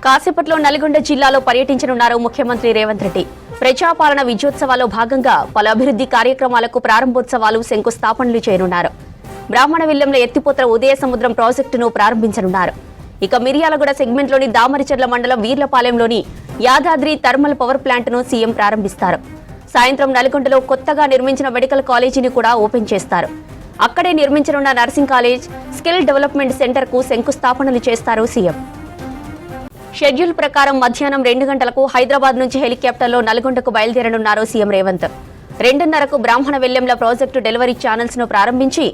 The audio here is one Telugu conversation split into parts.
కాసేపట్లో నల్గొండ జిల్లాలో పర్యటించనున్నారు ముఖ్యమంత్రి రేవంత్ రెడ్డి. ప్రజాపాలన విజయోత్సవాల్లో భాగంగా పలు అభివృద్ధి కార్యక్రమాలకు ప్రారంభోత్సవాలు, శంకుస్థాపనలు చేయనున్నారు. బ్రాహ్మణవిల్లంలో ఎత్తిపోతల ఉదయ సముద్రం ప్రాజెక్టును ప్రారంభించనున్నారు. ఇక మిర్యాలగూడ సెగ్మెంట్లోని దామరచెర్ల మండలం వీర్లపాలెంలోని యాదాద్రి థర్మల్ పవర్ ప్లాంట్ను సీఎం ప్రారంభిస్తారు. సాయంత్రం నల్గొండలో కొత్తగా నిర్మించిన మెడికల్ కాలేజీని కూడా ఓపెన్ చేస్తారు. అక్కడే నిర్మించనున్న నర్సింగ్ కాలేజ్, స్కిల్ డెవలప్మెంట్ సెంటర్కు శంకుస్థాపనలు చేస్తారు సీఎం. షెడ్యూల్ ప్రకారం మధ్యాహ్నం 2 గంటలకు హైదరాబాద్ నుంచి హెలికాప్టర్లో నల్గొండకు బయలుదేరనున్నారు సీఎం రేవంత్. 2:30కు బ్రాహ్మణవెల్లంల ప్రాజెక్టు డెలివరీ ఛానల్స్ ను ప్రారంభించి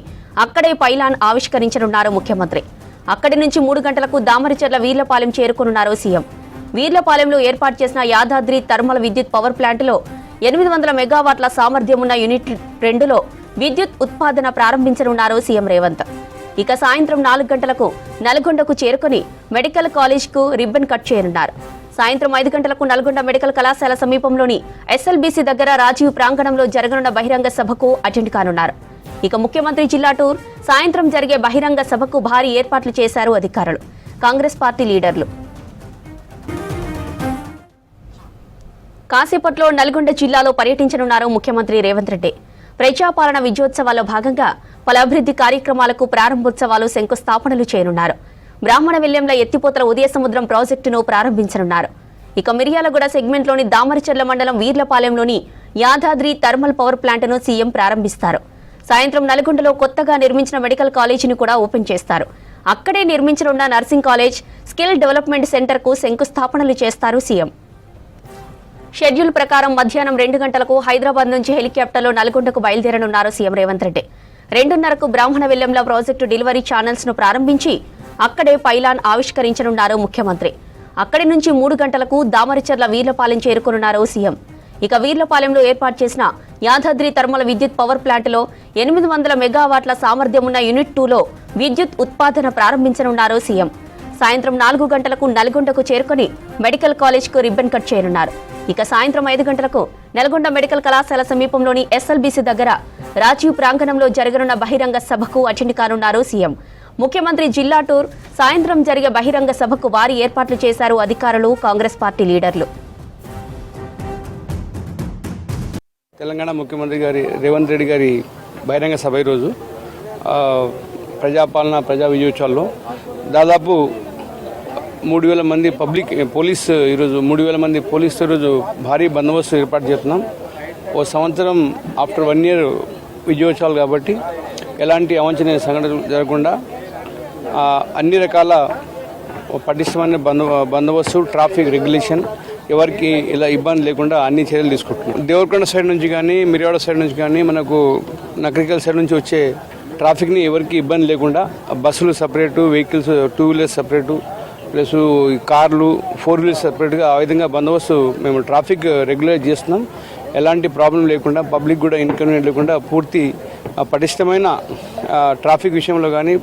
అక్కడే పైలాన్ ఆవిష్కరించనున్నారు ముఖ్యమంత్రి. అక్కడి నుంచి 3 గంటలకు దామరచెర్ల వీర్లపాలెం చేరుకోనున్నారు సీఎం. వీర్లపాలెంలో ఏర్పాటు చేసిన యాదాద్రి థర్మల్ విద్యుత్ పవర్ ప్లాంట్లో 800 మెగావాట్ల సామర్థ్యం ఉన్న యూనిట్ 2లో విద్యుత్ ఉత్పాదన ప్రారంభించనున్నారు సీఎం రేవంత్. ఇక సాయంత్రం 4 గంటలకు నల్గొండకు చేరుకుని మెడికల్ కాలేజ్కు రిబ్బన్ కట్ చేయనున్నారు. సాయంత్రం 5 గంటలకు నల్గొండ మెడికల్ కళాశాల సమీపంలోని ఎస్ఎల్బీసీ దగ్గర రాజీవ్ ప్రాంగణంలో జరగనున్న బహిరంగ సభకు అటెండ్ కానున్నారు. ఇక ముఖ్యమంత్రి జిల్లా టూర్, సాయంత్రం జరిగే బహిరంగ సభకు భారీ ఏర్పాట్లు చేశారు అధికారులు, కాంగ్రెస్ పార్టీ లీడర్లు. కాసేపట్లో నల్గొండ జిల్లాలో పర్యటించనున్నారు ముఖ్యమంత్రి రేవంత్ రెడ్డి. ప్రజాపాలన విజయోత్సవాల్లో భాగంగా పలు అభివృద్ధి కార్యక్రమాలకు ప్రారంభోత్సవాలు, శంకుస్థాపనలు చేయనున్నారు. బ్రాహ్మణవిల్లంలో ఎత్తిపోతల ఉదయ సముద్రం ప్రాజెక్టును ప్రారంభించనున్నారు. ఇక మిర్యాలగూడ సెగ్మెంట్లోని దామరచెర్ల మండలం వీర్లపాలెంలోని యాదాద్రి థర్మల్ పవర్ ప్లాంట్ను సీఎం ప్రారంభిస్తారు. సాయంత్రం నల్గొండలో కొత్తగా నిర్మించిన మెడికల్ కాలేజీని కూడా ఓపెన్ చేస్తారు. అక్కడే నిర్మించనున్న నర్సింగ్ కాలేజ్, స్కిల్ డెవలప్మెంట్ సెంటర్కు శంకుస్థాపనలు చేస్తారు సీఎం. షెడ్యూల్ ప్రకారం మధ్యాహ్నం 2 గంటలకు హైదరాబాద్ నుంచి హెలికాప్టర్లో నల్గొండకు బయలుదేరనున్నారు సీఎం రేవంత్ రెడ్డి. 2:30కు బ్రాహ్మణవిల్లంలో ప్రాజెక్టు డెలివరీ ఛానల్స్ ను ప్రారంభించి అక్కడే పైలాన్ ఆవిష్కరించనున్నారు ముఖ్యమంత్రి. అక్కడి నుంచి 3 గంటలకు దామరచెర్ల వీర్లపాలెం చేరుకోనున్నారు సీఎం. ఇక వీర్లపాలెంలో ఏర్పాటు చేసిన యాదాద్రి థర్మల్ విద్యుత్ పవర్ ప్లాంట్లో 800 మెగావాట్ల సామర్థ్యం ఉన్న యూనిట్ 2లో విద్యుత్ ఉత్పాదన ప్రారంభించనున్నారు సీఎం. సాయంత్రం 4 గంటలకు నల్గొండకు చేరుకుని మెడికల్ కాలేజ్కు రిబ్బన్ కట్ చేయనున్నారు. ఇక సాయంత్రం 5 గంటలకు నల్గొండ మెడికల్ కళాశాల సమీపంలోని ఎస్ఎల్బీసీ దగ్గర రాజీవ్ ప్రాంగణంలో జరగనున్న బహిరంగ సభకు అటెండ్ కానున్నారు సీఎం. ముఖ్యమంత్రి జిల్లా టూర్, సాయంత్రం జరిగే బహిరంగ సభకు భారీ ఏర్పాట్లు చేశారు అధికారులు, కాంగ్రెస్ పార్టీ లీడర్లు. తెలంగాణ ముఖ్యమంత్రి గారి రేవంత్ రెడ్డి గారి బహిరంగ సభ ఈరోజు ప్రజాపాలన, ప్రజా విజయోత్సవాల్లో దాదాపు 3,000 మంది పోలీస్ ఈరోజు 3,000 మంది పోలీసు ఈరోజు భారీ బందోబస్తు ఏర్పాటు చేస్తున్నాం. ఓ సంవత్సరం ఆఫ్టర్ 1 ఇయర్ విజయోత్సవాలు కాబట్టి ఎలాంటి అవాంఛనీయ సంఘటనలు జరగకుండా అన్ని రకాల పటిష్టమైన బందోబస్తు, ట్రాఫిక్ రెగ్యులేషన్, ఎవరికి ఇలా ఇబ్బంది లేకుండా అన్ని చర్యలు తీసుకుంటున్నాం. దేవరకొండ సైడ్ నుంచి కానీ, మిర్యాడ సైడ్ నుంచి కానీ, మనకు నకరికల్ సైడ్ నుంచి వచ్చే ట్రాఫిక్ని ఎవరికి ఇబ్బంది లేకుండా బస్సులు separate, vehicles 2 wheelers separate, plus కార్లు 4 వీలర్స్ సపరేట్గా ఆ విధంగా బందోబస్తు మేము ట్రాఫిక్ రెగ్యులేట్ చేస్తున్నాం. ఎలాంటి ప్రాబ్లం లేకుండా, పబ్లిక్ కూడా ఇన్కన్వీనియంట్ లేకుండా పూర్తి పటిష్టమైన ట్రాఫిక్ విషయంలో కానీ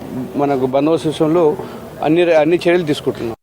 మనకు బందోబస్తు విషయంలో అన్ని చర్యలు తీసుకుంటున్నాం.